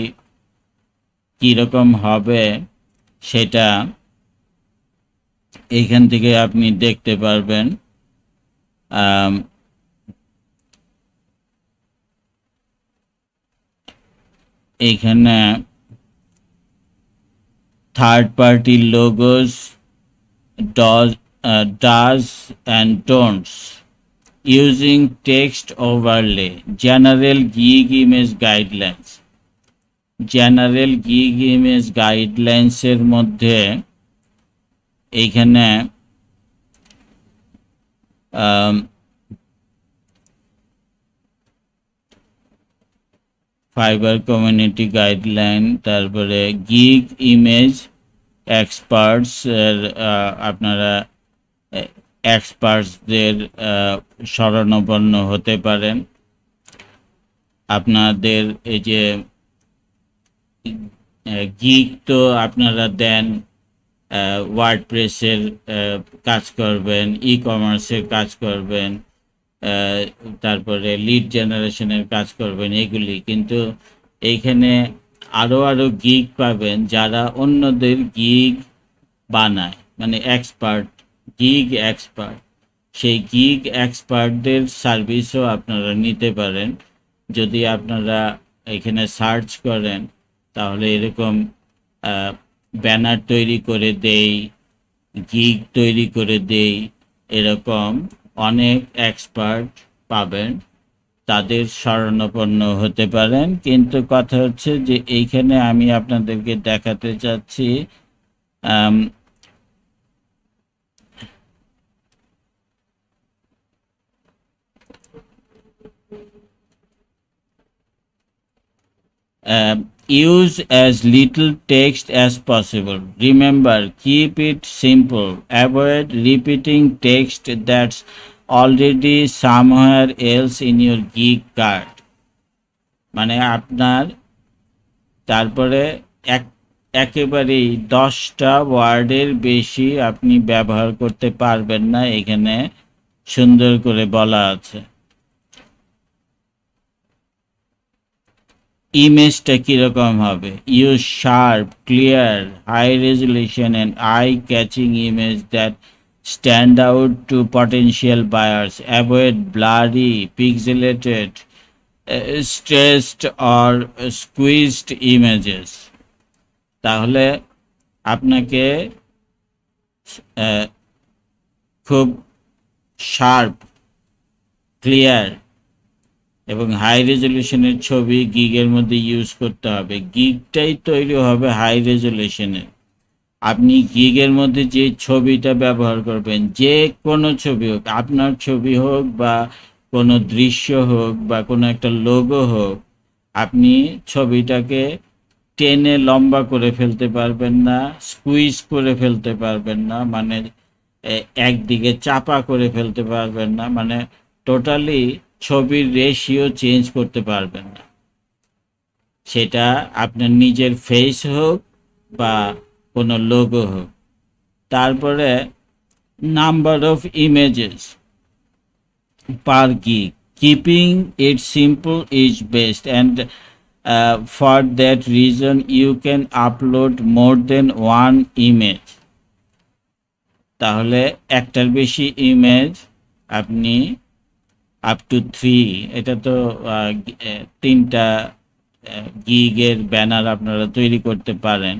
কীরকম হবে সেটা এইখান থেকে আপনি দেখতে পারবেন। এইখানে third party logos, does and don'ts, using text overlay, general gig image guidelines। General gig image গাইডলাইন্সের মধ্যে এইখানে ফাইবার কমিউনিটি গাইডলাইন, তারপরে গিগ ইমেজ এক্সপার্টস, আপনারা এক্সপার্টসদের শরণাপন্ন হতে পারেন। আপনাদের এই যে গিগ তো আপনারা দেন, ওয়ার্ডপ্রেসের কাজ করবেন, ই কমার্সের কাজ করবেন, তারপরে লিড জেনারেশনের কাজ করবেন এগুলি, কিন্তু এইখানে আরও গিগ পাবেন যারা অন্যদের গিগ বানায়, মানে এক্সপার্ট, গিগ এক্সপার্ট। সেই গিগ এক্সপার্টদের সার্ভিসও আপনারা নিতে পারেন। যদি আপনারা এখানে সার্চ করেন তাহলে এরকম ব্যানার তৈরি করে দেই, গিগ তৈরি করে দেই, এরকম অনেক এক্সপার্ট পাবেন। তাদের শরণাপন্ন হতে পারেন। কিন্তু কথা হচ্ছে যে এইখানে আমি আপনাদেরকে দেখাতে চাচ্ছি আম, use as little text as possible. Remember, keep it simple. Avoid repeating text that's already somewhere else in your gig card. মানে আপনার তারপরে এক একেবারেই 10টা ওয়ার্ডের বেশি আপনি ব্যবহার করতে পারবেন না, এখানে সুন্দর করে বলা আছে। ইমেজটা কীরকম হবে? Use sharp, clear, high resolution and eye catching image that stand out to potential buyers. Avoid blurry, pixelated, stressed or squeezed images. তাহলে আপনাকে খুব শার্প, ক্লিয়ার এবং হাই রেজলিউশনের ছবি গিগের মধ্যে ইউজ করতে হবে। গিগটাই তৈরি হবে হাই রেজলিউশনের। আপনি গিগের মধ্যে যে ছবিটা ব্যবহার করবেন, যে কোনো ছবি হোক, আপনার ছবি হোক বা কোনো দৃশ্য হোক বা কোনো একটা লোগো হোক, আপনি ছবিটাকে টেনে লম্বা করে ফেলতে পারবেন না, স্কুইজ করে ফেলতে পারবেন না, মানে একদিকে চাপা করে ফেলতে পারবেন না, মানে টোটালি ছবির রেশিও চেঞ্জ করতে পারবেন না। সেটা আপনার নিজের ফেস হোক বা কোনো লোগো হোক। তারপরে number of images per gig, keeping it simple is best and for that reason you can upload more than one image. তাহলে একটার বেশি ইমেজ আপনি আপ টু 3, এটা তো 3টা গিগের ব্যানার আপনারা তৈরি করতে পারেন।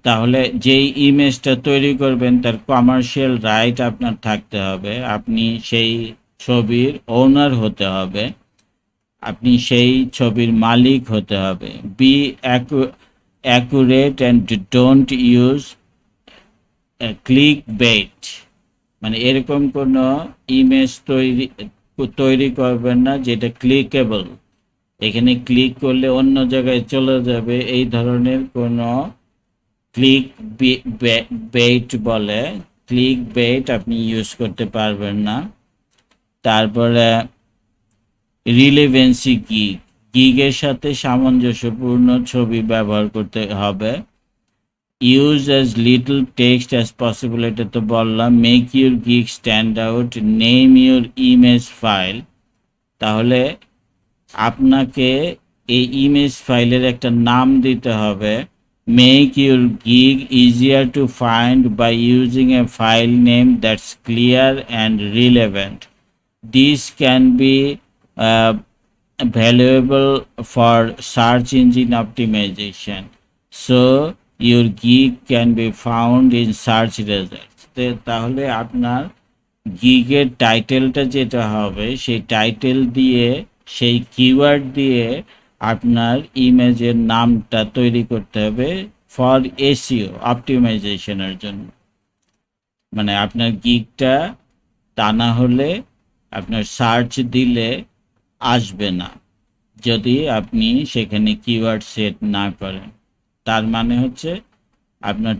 তাহলে যেই ইমেজটা তৈরি করবেন তার কমার্শিয়াল রাইট আপনার থাকতে হবে, আপনি সেই ছবির ওনার হতে হবে, আপনি সেই ছবির মালিক হতে হবে। Be accurate and don't use clickbait, মানে এরকম কোনো ইমেজ তৈরি করবেন না যেটা ক্লিকেবল, এখানে ক্লিক করলে অন্য জায়গায় চলে যাবে, এই ধরনের কোনো ক্লিক বেট বলে, ক্লিক বেট আপনি ইউজ করতে পারবেন না। তারপরে রিলেভেন্সি গিগ, গিগের সাথে সামঞ্জস্যপূর্ণ ছবি ব্যবহার করতে হবে। Use as little text as possible, এটা তো বললাম। Make your gig stand out, name your image file, তাহলে আপনাকে এই ইমেজ ফাইলের একটা নাম দিতে হবে। Make your gig easier to find by using a file name that's clear and relevant. This can be valuable for search engine optimization, so your gig can be found in search results. তাহলে আপনার গিগের টাইটেলটা যেটা হবে সেই title দিয়ে, সেই keyword দিয়ে আপনার ইমেজের নামটা তৈরি করতে হবে ফর এসইও অপটিমাইজেশনের জন্য। মানে আপনার গিগটা তা না হলে আপনার সার্চ দিলে আসবে না যদি আপনি সেখানে কিওয়ার্ড সেট না করেন। তার মানে হচ্ছে আপনার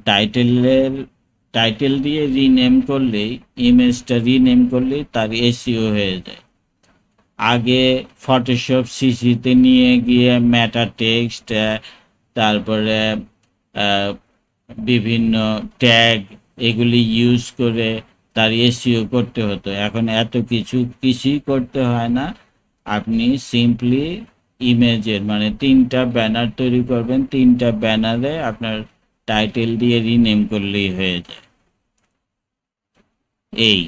টাইটেল দিয়ে রিনেম করলেই, ইমেজটা রিনেম করলেই তার এসইও হয়ে যায়। আগে ফটোশপ সিসিতে নিয়ে গিয়ে মেটা টেক্সট, তারপরে বিভিন্ন ট্যাগ এগুলি ইউজ করে তার এসইও করতে হতো, এখন এত কিছুই করতে হয় না। আপনি সিম্পলি ইমেজের মানে 3টা ব্যানার তৈরি করবেন, 3টা ব্যানারে আপনার টাইটেল দিয়ে রিনেম করলেই হয়ে যায়। এই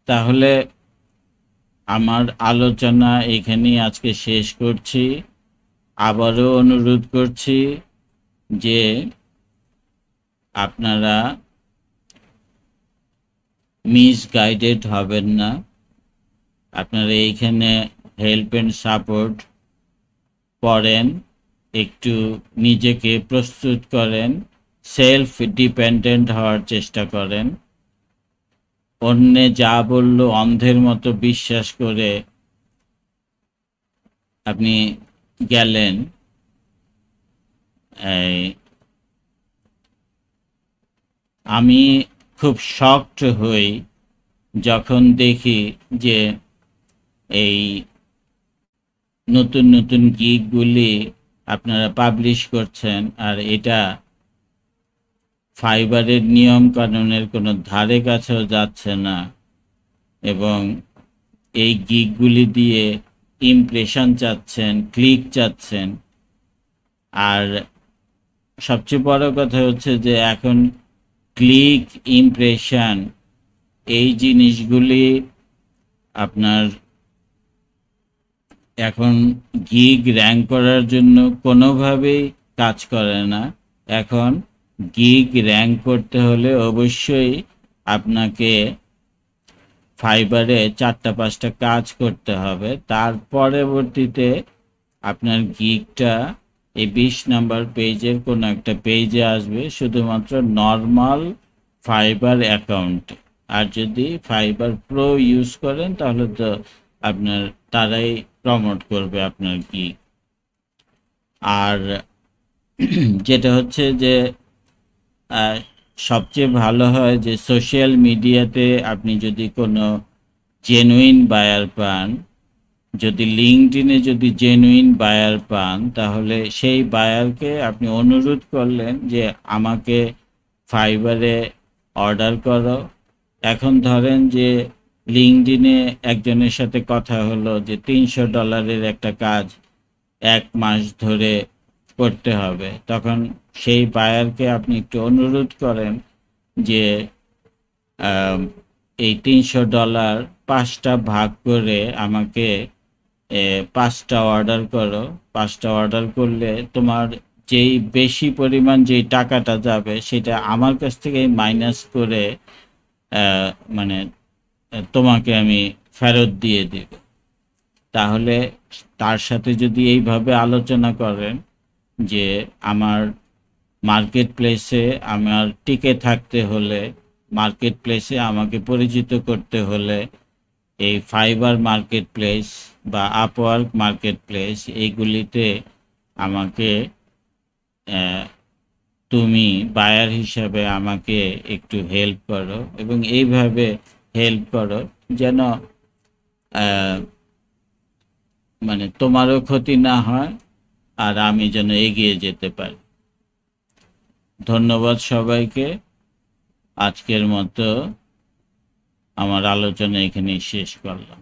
তাহলে আমার আলোচনা এখানেই আজকে শেষ করছি। আবারও অনুরোধ করছি, যে আপনারা মিসগাইডেড হবেন না। আপনারা এইখানে হেল্প অ্যান্ড সাপোর্ট পড়েন, একটু নিজেকে প্রস্তুত করেন, সেলফ ডিপেন্ডেন্ট হওয়ার চেষ্টা করেন। অন্যে যা বলল অন্ধের মতো বিশ্বাস করে আপনি গেলেন, আমি খুব শকড হই যখন দেখি যে এই নতুন নতুন গিগগুলি আপনারা পাবলিশ করছেন, আর এটা ফাইবারের নিয়ম কানুনের কোনো ধারে কাছেও যাচ্ছে না, এবং এই গিগগুলি দিয়ে ইমপ্রেশন চাচ্ছেন, ক্লিক চাচ্ছেন। আর সবচেয়ে বড় কথা হচ্ছে যে এখন ক্লিক, ইমপ্রেশন, এই জিনিসগুলি আপনার এখন গিগ র্যাঙ্ক করার জন্য কোনোভাবেই কাজ করে না। এখন গিগ র্যাঙ্ক করতে হলে অবশ্যই আপনাকে ফাইবারে 4-5টা কাজ করতে হবে। তার পরবর্তীতে আপনার গিগটা এই 20 নম্বর পেজের কোনো একটা পেজে আসবে, শুধুমাত্র নর্মাল ফাইবার অ্যাকাউন্টে। আর যদি ফাইবার প্রো ইউজ করেন তাহলে তো আপনার তারাই প্রমোট করবে আপনার গিগ। আর যেটা হচ্ছে যে সবচেয়ে ভালো হয় যে সোশ্যাল মিডিয়াতে আপনি যদি কোনো জেনুইন বায়ার পান, যদি লিঙ্কডইনে যদি জেনুইন বায়ার পান, তাহলে সেই বায়ারকে আপনি অনুরোধ করলেন যে আমাকে ফাইবারে অর্ডার করো। এখন ধরেন যে লিঙ্কডইনে একজনের সাথে কথা হলো যে $300 একটা কাজ 1 মাস ধরে করতে হবে, তখন সেই বায়ারকে আপনি একটু অনুরোধ করেন যে এই $300 5টা ভাগ করে আমাকে 5টা অর্ডার করো। 5টা অর্ডার করলে তোমার যেই বেশি পরিমাণ যেই টাকাটা যাবে সেটা আমার কাছ থেকে মাইনাস করে মানে তোমাকে আমি ফেরত দিয়ে দিব। তাহলে তার সাথে যদি এইভাবে আলোচনা করেন যে আমার মার্কেট প্লেসে আমার টিকে থাকতে হলে, মার্কেট প্লেসে আমাকে পরিচিত করতে হলে এই ফাইবার মার্কেট প্লেস বা আপওয়ার্ক মার্কেট প্লেস, এইগুলিতে আমাকে তুমি বায়ার হিসাবে আমাকে একটু হেল্প করো, এবং এইভাবে হেল্প করো যেন মানে তোমারও ক্ষতি না হয় আর আমি যেন এগিয়ে যেতে পারি। ধন্যবাদ সবাইকে। আজকের মতো আমার আলোচনা এখানেই শেষ করলাম।